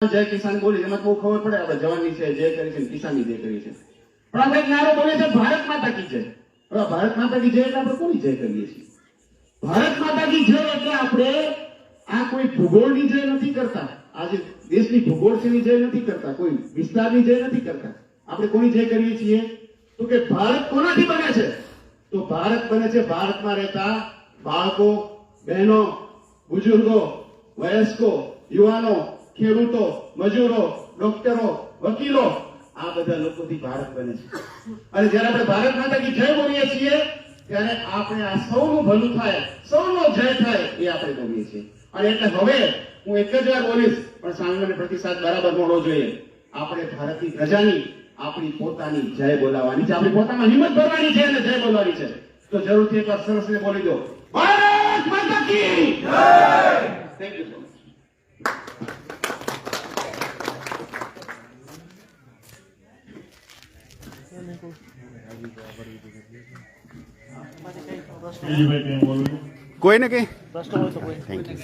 જય કિસાન બોલી એમાં બહુ ખબર પડે આપણે જવાનની છે જય કરી છે કિસાનની જય કરી છે પણ આપણે એક નારો બોલે છે ભારત માતા કી જય. હવે ભારત માતા કી જય એટલે આપણે કોની જય કરીએ છીએ? ભારત માતા કી જય એટલે આપણે આ કોઈ ભૂગોળની જય નથી કરતા, આજે દેશની ભૂગોળ છે જય નથી કરતા, કોઈ વિસ્તારની જય નથી કરતા. આપણે કોની જય કરીએ છીએ? તો કે ભારત કોનાથી બને છે? તો ભારત બને છે ભારતમાં રહેતા બાળકો, બહેનો, બુજુર્ગો, વયસ્કો, યુવાનો, ખેડૂતો, મજૂરો, ડોક્ટરો, વકીલો, આ બધા લોકોથી ભારત બને છે. અને જ્યારે આપણે ભારત માતા કી જય બોલીએ છીએ ત્યારે આપણે આ સૌનું ભલું થાય, સૌનો જય થાય એ આપણે બોલીએ છીએ. અને એટલે હવે હું એક જ વાર બોલીશ પણ સાંગને પ્રતિસાદ બરાબર મળવો જોઈએ. આપણે ભારતની પ્રજાની આપણી પોતાની જય બોલાવવાની છે, આપણી પોતામાં હિંમત ભરવાની છે અને જય બોલવાની છે. તો જરૂરથી એકવાર સરસને બોલી દો, ભારત માતા કી જય. Thank you so much. કોઈને કઈ પ્રશ્ન હોય તો કોઈ થેન્ક યુ.